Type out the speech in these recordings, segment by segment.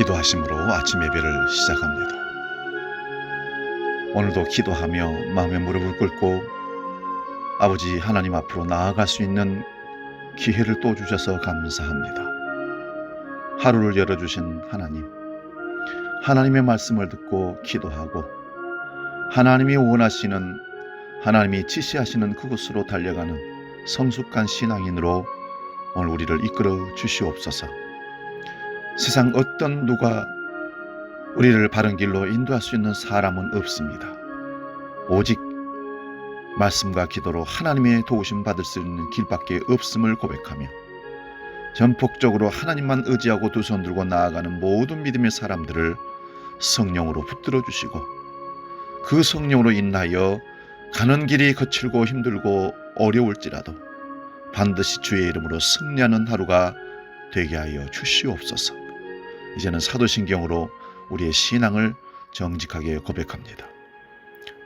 기도하심으로 아침 예배를 시작합니다. 오늘도 기도하며 마음의 무릎을 꿇고 아버지 하나님 앞으로 나아갈 수 있는 기회를 또 주셔서 감사합니다. 하루를 열어주신 하나님, 하나님의 말씀을 듣고 기도하고 하나님이 원하시는, 하나님이 지시하시는 그곳으로 달려가는 성숙한 신앙인으로 오늘 우리를 이끌어 주시옵소서. 세상 어떤 누가 우리를 바른 길로 인도할 수 있는 사람은 없습니다. 오직 말씀과 기도로 하나님의 도우심 받을 수 있는 길밖에 없음을 고백하며 전폭적으로 하나님만 의지하고 두 손 들고 나아가는 모든 믿음의 사람들을 성령으로 붙들어 주시고 그 성령으로 인하여 가는 길이 거칠고 힘들고 어려울지라도 반드시 주의 이름으로 승리하는 하루가 되게 하여 주시옵소서. 이제는 사도신경으로 우리의 신앙을 정직하게 고백합니다.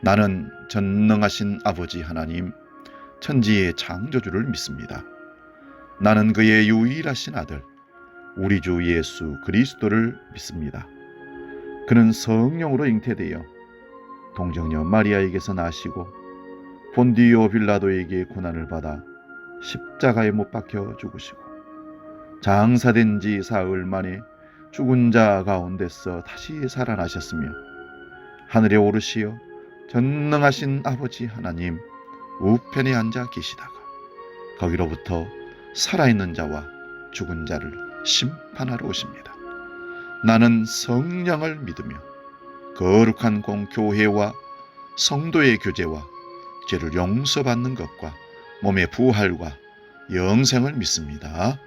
나는 전능하신 아버지 하나님, 천지의 창조주를 믿습니다. 나는 그의 유일하신 아들, 우리 주 예수 그리스도를 믿습니다. 그는 성령으로 잉태되어 동정녀 마리아에게서 나시고 본디오 빌라도에게 고난을 받아 십자가에 못 박혀 죽으시고 장사된 지 사흘 만에 죽은 자 가운데서 다시 살아나셨으며 하늘에 오르시어 전능하신 아버지 하나님 우편에 앉아 계시다가 거기로부터 살아있는 자와 죽은 자를 심판하러 오십니다. 나는 성령을 믿으며 거룩한 공교회와 성도의 교제와 죄를 용서받는 것과 몸의 부활과 영생을 믿습니다.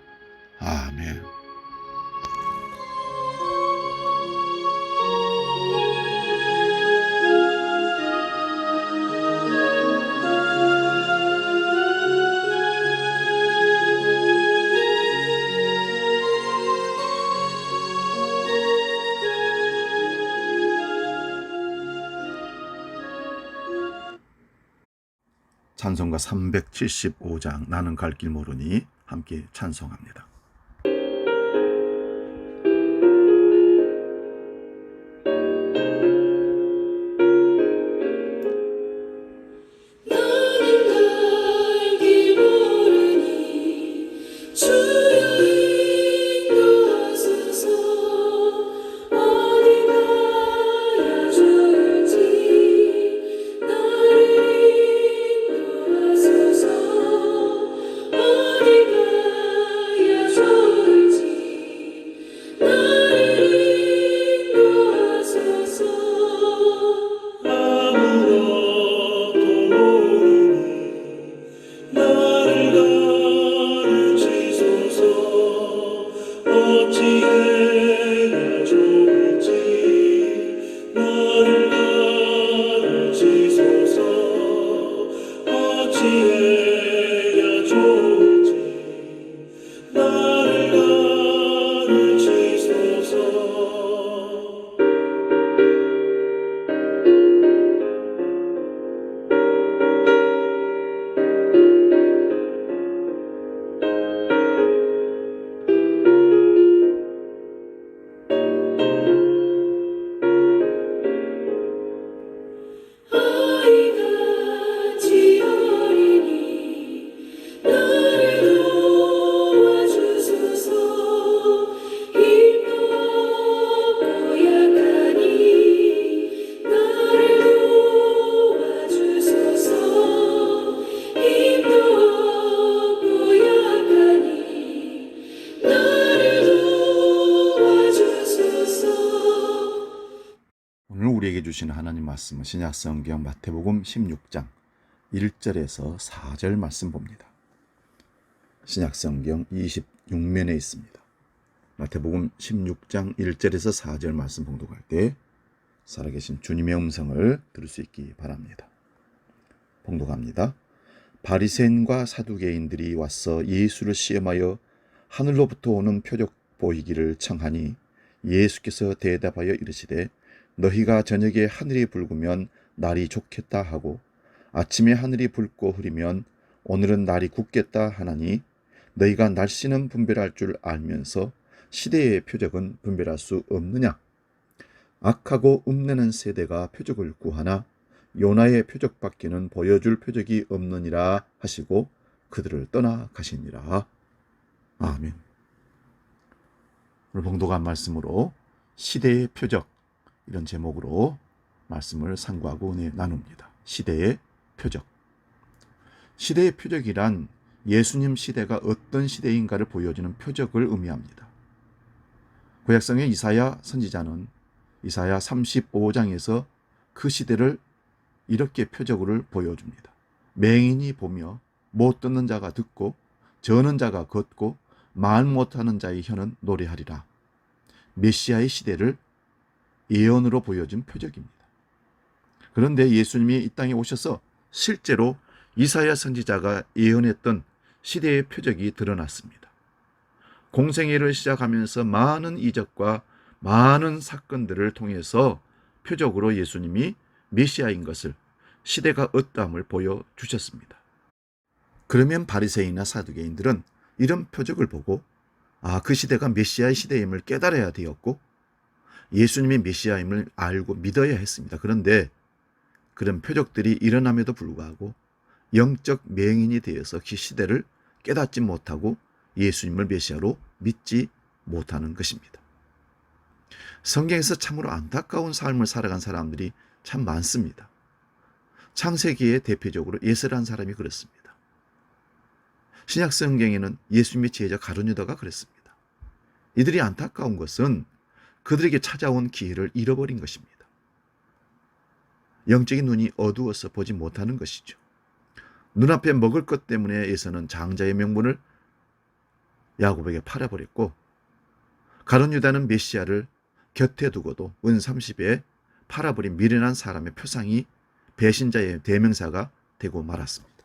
아멘. 찬송가 375장 나는 갈 길 모르니 함께 찬송합니다. 오늘 우리에게 주시는 하나님 말씀은 신약성경 마태복음 16장 1절에서 4절 말씀 봅니다. 신약성경 26면에 있습니다. 마태복음 16장 1절에서 4절 말씀 봉독할 때 살아계신 주님의 음성을 들을 수 있기 바랍니다. 봉독합니다. 바리새인과 사두개인들이 와서 예수를 시험하여 하늘로부터 오는 표적 보이기를 청하니 예수께서 대답하여 이르시되 너희가 저녁에 하늘이 붉으면 날이 좋겠다 하고 아침에 하늘이 붉고 흐리면 오늘은 날이 굳겠다 하나니 너희가 날씨는 분별할 줄 알면서 시대의 표적은 분별할 수 없느냐? 악하고 음내는 세대가 표적을 구하나 요나의 표적밖에는 보여줄 표적이 없느니라 하시고 그들을 떠나 가시니라. 아멘. 오늘 봉독한 말씀으로 시대의 표적, 이런 제목으로 말씀을 상고하고 은혜 나눕니다. 시대의 표적. 시대의 표적이란 예수님 시대가 어떤 시대인가를 보여주는 표적을 의미합니다. 구약성의 이사야 선지자는 이사야 35장에서 그 시대를 이렇게 표적으로 보여줍니다. 맹인이 보며 못 듣는 자가 듣고 저는 자가 걷고 말 못하는 자의 혀는 노래하리라. 메시아의 시대를 예언으로 보여준 표적입니다. 그런데 예수님이 이 땅에 오셔서 실제로 이사야 선지자가 예언했던 시대의 표적이 드러났습니다. 공생애를 시작하면서 많은 이적과 많은 사건들을 통해서 표적으로 예수님이 메시아인 것을, 시대가 어떠함을 보여주셨습니다. 그러면 바리새인이나 사두개인들은 이런 표적을 보고 그 시대가 메시아의 시대임을 깨달아야 되었고 예수님이 메시아임을 알고 믿어야 했습니다. 그런데 그런 표적들이 일어남에도 불구하고 영적 맹인이 되어서 그 시대를 깨닫지 못하고 예수님을 메시아로 믿지 못하는 것입니다. 성경에서 참으로 안타까운 삶을 살아간 사람들이 참 많습니다. 창세기에 대표적으로 예스라는 사람이 그렇습니다. 신약 성경에는 예수님의 제자 가룟 유다가 그랬습니다. 이들이 안타까운 것은 그들에게 찾아온 기회를 잃어버린 것입니다. 영적인 눈이 어두워서 보지 못하는 것이죠. 눈앞에 먹을 것 때문에 에서는 장자의 명분을 야곱에게 팔아버렸고 가룟 유다는 메시아를 곁에 두고도 은 30에 팔아버린 미련한 사람의 표상이 배신자의 대명사가 되고 말았습니다.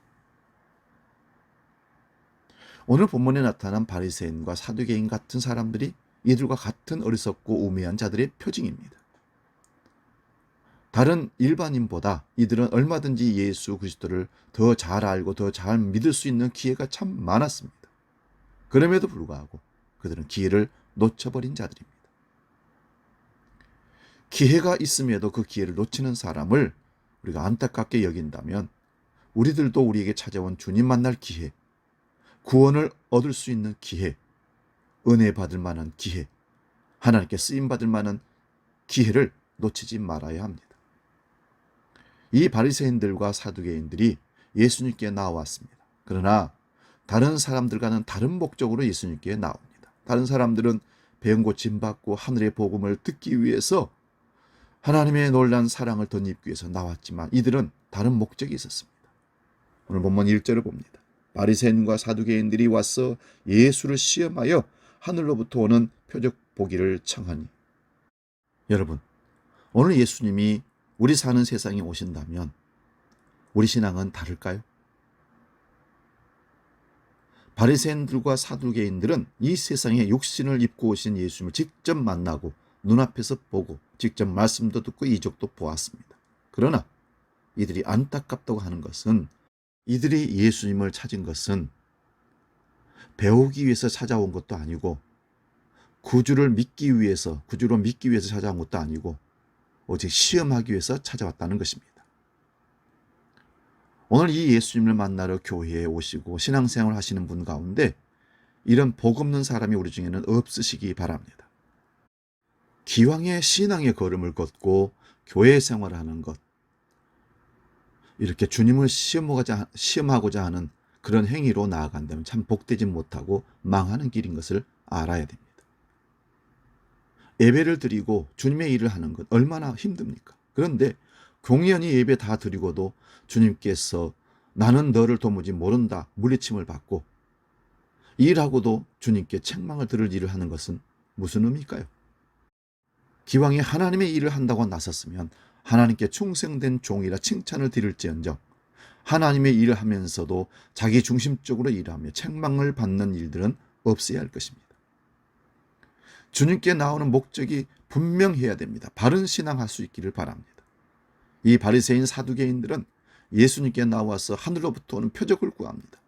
오늘 본문에 나타난 바리새인과 사두개인 같은 사람들이 이들과 같은 어리석고 우매한 자들의 표징입니다. 다른 일반인보다 이들은 얼마든지 예수 그리스도를 더 잘 알고 더 잘 믿을 수 있는 기회가 참 많았습니다. 그럼에도 불구하고 그들은 기회를 놓쳐버린 자들입니다. 기회가 있음에도 그 기회를 놓치는 사람을 우리가 안타깝게 여긴다면 우리들도 우리에게 찾아온 주님 만날 기회, 구원을 얻을 수 있는 기회, 은혜 받을 만한 기회, 하나님께 쓰임받을 만한 기회를 놓치지 말아야 합니다. 이 바리새인들과 사두개인들이 예수님께 나왔습니다. 그러나 다른 사람들과는 다른 목적으로 예수님께 나옵니다. 다른 사람들은 병 고침받고 하늘의 복음을 듣기 위해서 하나님의 놀라운 사랑을 덧입기 위해서 나왔지만 이들은 다른 목적이 있었습니다. 오늘 본문 1절을 봅니다. 바리새인과 사두개인들이 와서 예수를 시험하여 하늘로부터 오는 표적 보기를 청하니. 여러분, 오늘 예수님이 우리 사는 세상에 오신다면 우리 신앙은 다를까요? 바리새인들과 사두개인들은 이 세상에 육신을 입고 오신 예수님을 직접 만나고 눈앞에서 보고 직접 말씀도 듣고 이적도 보았습니다. 그러나 이들이 안타깝다고 하는 것은 이들이 예수님을 찾은 것은 배우기 위해서 찾아온 것도 아니고 구주로 믿기 위해서 찾아온 것도 아니고 오직 시험하기 위해서 찾아왔다는 것입니다. 오늘 이 예수님을 만나러 교회에 오시고 신앙생활을 하시는 분 가운데 이런 복 없는 사람이 우리 중에는 없으시기 바랍니다. 기왕의 신앙의 걸음을 걷고 교회 생활을 하는 것, 이렇게 주님을 시험하고자 하는 그런 행위로 나아간다면 참 복되지 못하고 망하는 길인 것을 알아야 됩니다. 예배를 드리고 주님의 일을 하는 것 얼마나 힘듭니까? 그런데 공연히 예배 다 드리고도 주님께서 나는 너를 도무지 모른다 물리침을 받고 일하고도 주님께 책망을 들을 일을 하는 것은 무슨 의미일까요? 기왕에 하나님의 일을 한다고 나섰으면 하나님께 충성된 종이라 칭찬을 드릴지언정 하나님의 일을 하면서도 자기 중심적으로 일하며 책망을 받는 일들은 없어야 할 것입니다. 주님께 나오는 목적이 분명해야 됩니다. 바른 신앙할 수 있기를 바랍니다. 이 바리새인 사두개인들은 예수님께 나와서 하늘로부터 오는 표적을 구합니다.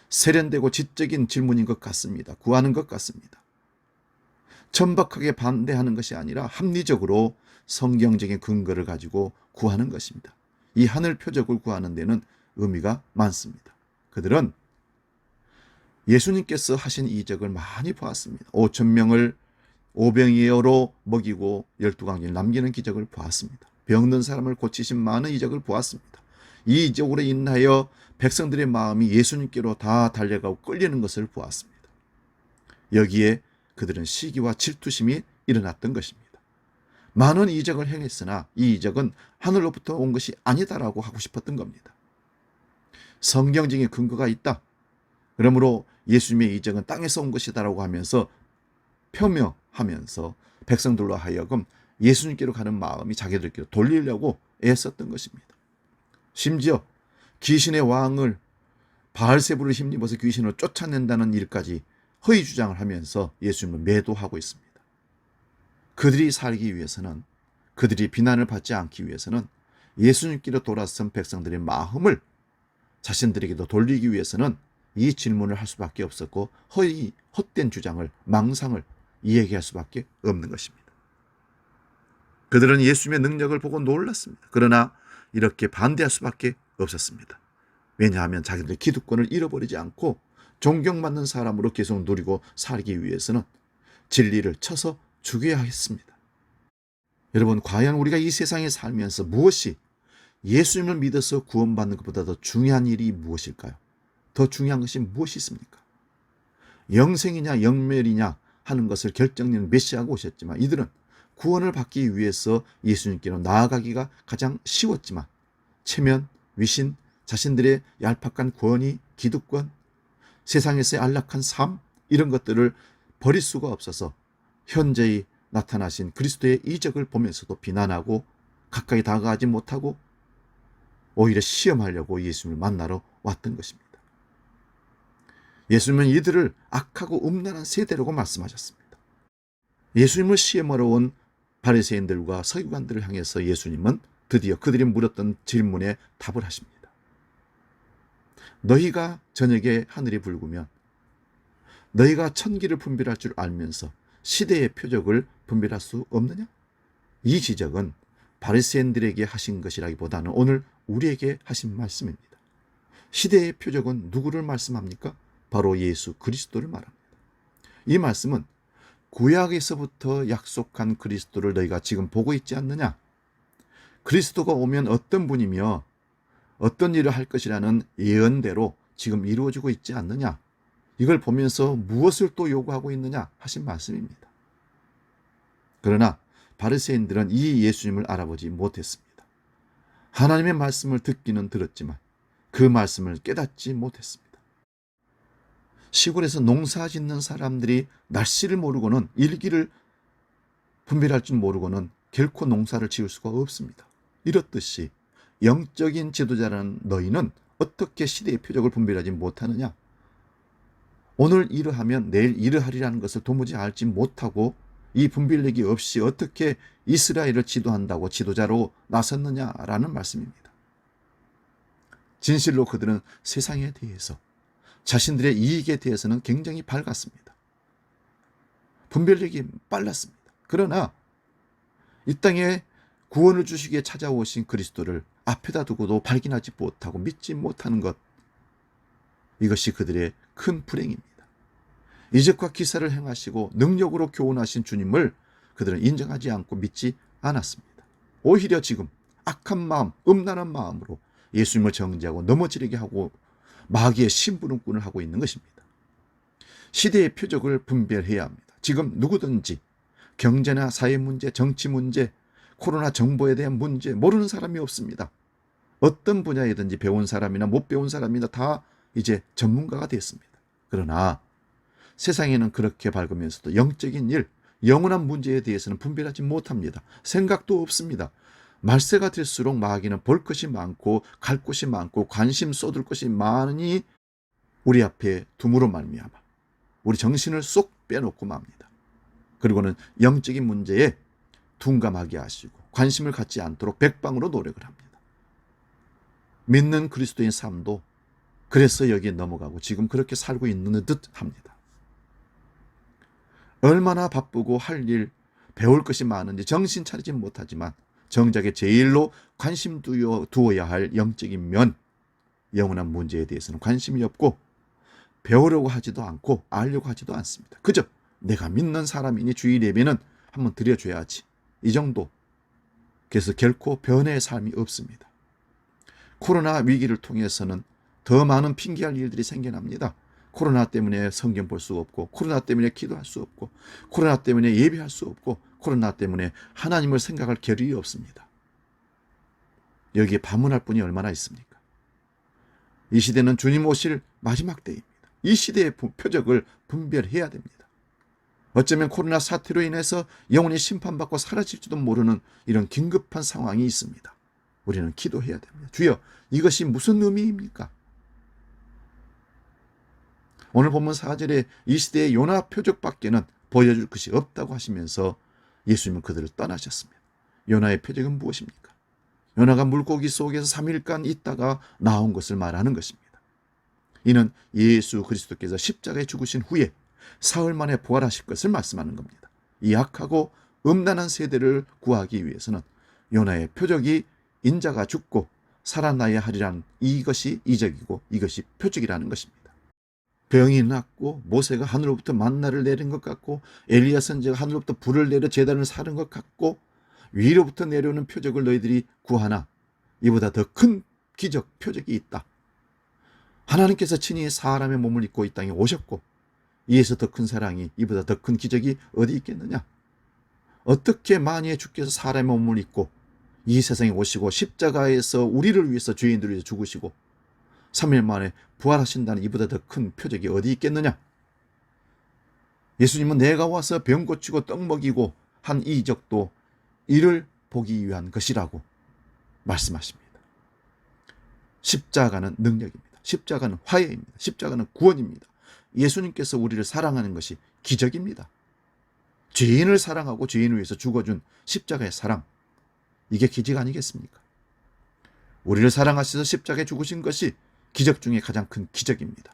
세련되고 지적인 질문인 것 같습니다. 구하는 것 같습니다. 천박하게 반대하는 것이 아니라 합리적으로 성경적인 근거를 가지고 구하는 것입니다. 이 하늘 표적을 구하는 데는 의미가 많습니다. 그들은 예수님께서 하신 이적을 많이 보았습니다. 5천 명을 오병이어로 먹이고 12광진을 남기는 기적을 보았습니다. 병든 사람을 고치신 많은 이적을 보았습니다. 이 이적으로 인하여 백성들의 마음이 예수님께로 다 달려가고 끌리는 것을 보았습니다. 여기에 그들은 시기와 질투심이 일어났던 것입니다. 많은 이적을 행했으나 이 이적은 하늘로부터 온 것이 아니다라고 하고 싶었던 겁니다. 성경적인 근거가 있다. 그러므로 예수님의 이적은 땅에서 온 것이다라고 하면서 폄훼하면서 백성들로 하여금 예수님께로 가는 마음이 자기들께로 돌리려고 애썼던 것입니다. 심지어 귀신의 왕을 바알세불을 힘입어서 귀신을 쫓아낸다는 일까지 허위 주장을 하면서 예수님을 매도하고 있습니다. 그들이 살기 위해서는, 그들이 비난을 받지 않기 위해서는, 예수님께로 돌아선 백성들의 마음을 자신들에게도 돌리기 위해서는 이 질문을 할 수밖에 없었고 헛된 주장을, 망상을 이야기할 수밖에 없는 것입니다. 그들은 예수님의 능력을 보고 놀랐습니다. 그러나 이렇게 반대할 수밖에 없었습니다. 왜냐하면 자기들의 기득권을 잃어버리지 않고 존경받는 사람으로 계속 누리고 살기 위해서는 진리를 쳐서 죽여야 했습니다. 여러분, 과연 우리가 이 세상에 살면서 무엇이 예수님을 믿어서 구원받는 것보다 더 중요한 일이 무엇일까요? 더 중요한 것이 무엇이 있습니까? 영생이냐 영멸이냐 하는 것을 결정짓는 메시아가 오셨지만 이들은 구원을 받기 위해서 예수님께로 나아가기가 가장 쉬웠지만 체면, 위신, 자신들의 얄팍한 권위, 기득권, 세상에서의 안락한 삶, 이런 것들을 버릴 수가 없어서 현재의 나타나신 그리스도의 이적을 보면서도 비난하고 가까이 다가가지 못하고 오히려 시험하려고 예수님을 만나러 왔던 것입니다. 예수님은 이들을 악하고 음란한 세대라고 말씀하셨습니다. 예수님을 시험하러 온 바리새인들과 서기관들을 향해서 예수님은 드디어 그들이 물었던 질문에 답을 하십니다. 너희가 저녁에 하늘이 붉으면 너희가 천기를 분별할 줄 알면서 시대의 표적을 분별할 수 없느냐? 이 지적은 바리새인들에게 하신 것이라기보다는 오늘 우리에게 하신 말씀입니다. 시대의 표적은 누구를 말씀합니까? 바로 예수 그리스도를 말합니다. 이 말씀은 구약에서부터 약속한 그리스도를 너희가 지금 보고 있지 않느냐? 그리스도가 오면 어떤 분이며 어떤 일을 할 것이라는 예언대로 지금 이루어지고 있지 않느냐? 이걸 보면서 무엇을 또 요구하고 있느냐 하신 말씀입니다. 그러나 바리새인들은 이 예수님을 알아보지 못했습니다. 하나님의 말씀을 듣기는 들었지만 그 말씀을 깨닫지 못했습니다. 시골에서 농사 짓는 사람들이 날씨를 모르고는 일기를 분별할 줄 모르고는 결코 농사를 지을 수가 없습니다. 이렇듯이 영적인 지도자라는 너희는 어떻게 시대의 표적을 분별하지 못하느냐? 오늘 이러하면 내일 이러하리라는 것을 도무지 알지 못하고 이 분별력이 없이 어떻게 이스라엘을 지도한다고 지도자로 나섰느냐라는 말씀입니다. 진실로 그들은 세상에 대해서, 자신들의 이익에 대해서는 굉장히 밝았습니다. 분별력이 빨랐습니다. 그러나 이 땅에 구원을 주시기에 찾아오신 그리스도를 앞에다 두고도 발견하지 못하고 믿지 못하는 것, 이것이 그들의 큰 불행입니다. 이적과 기사를 행하시고 능력으로 교훈하신 주님을 그들은 인정하지 않고 믿지 않았습니다. 오히려 지금 악한 마음, 음란한 마음으로 예수님을 정죄하고 넘어지르게 하고 마귀의 심부름꾼을 하고 있는 것입니다. 시대의 표적을 분별해야 합니다. 지금 누구든지 경제나 사회 문제, 정치 문제, 코로나 정보에 대한 문제 모르는 사람이 없습니다. 어떤 분야이든지 배운 사람이나 못 배운 사람이나 다 이제 전문가가 됐습니다. 그러나 세상에는 그렇게 밝으면서도 영적인 일, 영원한 문제에 대해서는 분별하지 못합니다. 생각도 없습니다. 말세가 될수록 마귀는 볼 것이 많고 갈 곳이 많고 관심 쏟을 것이 많으니 우리 앞에 둠으로 말미암아 우리 정신을 쏙 빼놓고 맙니다. 그리고는 영적인 문제에 둔감하게 하시고 관심을 갖지 않도록 백방으로 노력을 합니다. 믿는 그리스도인 삶도 그래서 여기에 넘어가고 지금 그렇게 살고 있는 듯 합니다. 얼마나 바쁘고 할 일, 배울 것이 많은지 정신 차리지 못하지만 정작에 제일로 관심 두어야 할 영적인 면, 영원한 문제에 대해서는 관심이 없고 배우려고 하지도 않고 알려고 하지도 않습니다. 그저 내가 믿는 사람이니 주일 예배는 한번 드려줘야지, 이 정도. 그래서 결코 변화의 삶이 없습니다. 코로나 위기를 통해서는 더 많은 핑계할 일들이 생겨납니다. 코로나 때문에 성경 볼 수 없고, 코로나 때문에 기도할 수 없고, 코로나 때문에 예배할 수 없고, 코로나 때문에 하나님을 생각할 겨를이 없습니다. 여기에 반문할 분이 얼마나 있습니까? 이 시대는 주님 오실 마지막 때입니다. 이 시대의 표적을 분별해야 됩니다. 어쩌면 코로나 사태로 인해서 영혼이 심판받고 사라질지도 모르는 이런 긴급한 상황이 있습니다. 우리는 기도해야 됩니다. 주여, 이것이 무슨 의미입니까? 오늘 본문 4절에 이 시대의 요나 표적밖에는 보여줄 것이 없다고 하시면서 예수님은 그들을 떠나셨습니다. 요나의 표적은 무엇입니까? 요나가 물고기 속에서 3일간 있다가 나온 것을 말하는 것입니다. 이는 예수 그리스도께서 십자가에 죽으신 후에 사흘 만에 부활하실 것을 말씀하는 겁니다. 이 악하고 음란한 세대를 구하기 위해서는 요나의 표적이 인자가 죽고 살아나야 하리란 이것이 이적이고 이것이 표적이라는 것입니다. 병이 낫고 모세가 하늘로부터 만나를 내린 것 같고 엘리야 선지자가 하늘로부터 불을 내려 제단을 사른 것 같고 위로부터 내려오는 표적을 너희들이 구하나 이보다 더 큰 기적 표적이 있다. 하나님께서 친히 사람의 몸을 입고 이 땅에 오셨고 이에서 더 큰 사랑이, 이보다 더 큰 기적이 어디 있겠느냐? 어떻게 만일 주께서 사람의 몸을 입고 이 세상에 오시고 십자가에서 우리를 위해서 죄인들을 위해서 죽으시고 3일 만에 부활하신다는 이보다 더 큰 표적이 어디 있겠느냐? 예수님은 내가 와서 병 고치고 떡 먹이고 한 이 이적도 이를 보기 위한 것이라고 말씀하십니다. 십자가는 능력입니다. 십자가는 화해입니다. 십자가는 구원입니다. 예수님께서 우리를 사랑하는 것이 기적입니다. 죄인을 사랑하고 죄인을 위해서 죽어준 십자가의 사랑, 이게 기적 아니겠습니까? 우리를 사랑하셔서 십자가에 죽으신 것이 기적 중에 가장 큰 기적입니다.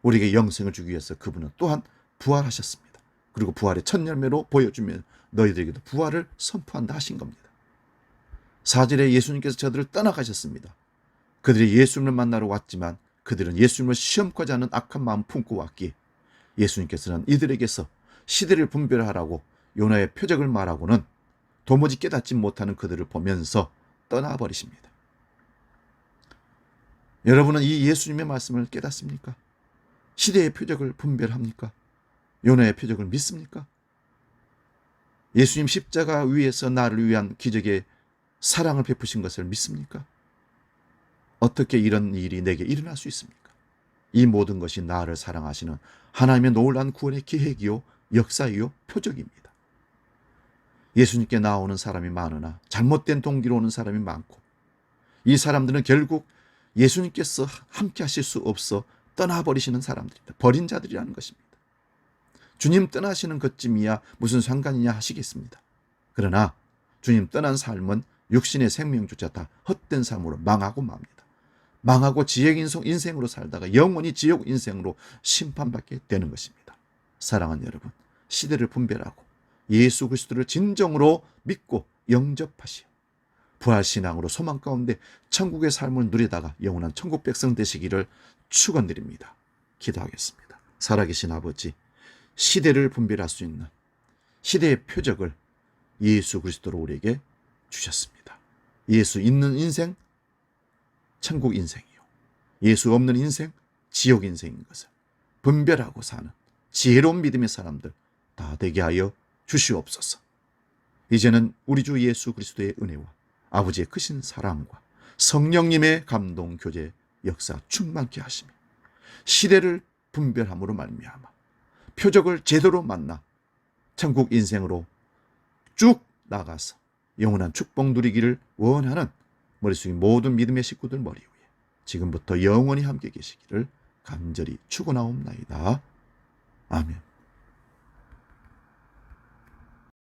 우리에게 영생을 주기 위해서 그분은 또한 부활하셨습니다. 그리고 부활의 첫 열매로 보여주면 너희들에게도 부활을 선포한다 하신 겁니다. 4절에 예수님께서 저들을 떠나가셨습니다. 그들이 예수님을 만나러 왔지만 그들은 예수님을 시험하지 않은 악한 마음 품고 왔기에 예수님께서는 이들에게서 시대를 분별하라고 요나의 표적을 말하고는 도무지 깨닫지 못하는 그들을 보면서 떠나버리십니다. 여러분은 이 예수님의 말씀을 깨닫습니까? 시대의 표적을 분별합니까? 요나의 표적을 믿습니까? 예수님 십자가 위에서 나를 위한 기적의 사랑을 베푸신 것을 믿습니까? 어떻게 이런 일이 내게 일어날 수 있습니까? 이 모든 것이 나를 사랑하시는 하나님의 놀라운 구원의 계획이요, 역사이요, 표적입니다. 예수님께 나오는 사람이 많으나 잘못된 동기로 오는 사람이 많고 이 사람들은 결국 예수님께서 함께 하실 수 없어 떠나버리시는 사람들입니다. 버린 자들이라는 것입니다. 주님 떠나시는 것쯤이야 무슨 상관이냐 하시겠습니다. 그러나 주님 떠난 삶은 육신의 생명조차 다 헛된 삶으로 망하고 맙니다. 망하고 지옥 인생으로 살다가 영원히 지옥 인생으로 심판받게 되는 것입니다. 사랑하는 여러분, 시대를 분별하고 예수 그리스도를 진정으로 믿고 영접하시오. 부활신앙으로 소망 가운데 천국의 삶을 누리다가 영원한 천국 백성 되시기를 축원드립니다. 기도하겠습니다. 살아계신 아버지, 시대를 분별할 수 있는 시대의 표적을 예수 그리스도로 우리에게 주셨습니다. 예수 있는 인생, 천국 인생이요, 예수 없는 인생, 지옥 인생인 것을 분별하고 사는 지혜로운 믿음의 사람들 다 되게 하여 주시옵소서. 이제는 우리 주 예수 그리스도의 은혜와 아버지의 크신 사랑과 성령님의 감동, 교제, 역사 충만케 하시며 시대를 분별함으로 말미암아 표적을 제대로 만나 천국 인생으로 쭉 나가서 영원한 축복 누리기를 원하는 머릿속에 모든 믿음의 식구들 머리 위에 지금부터 영원히 함께 계시기를 간절히 축원하옵나이다. 아멘.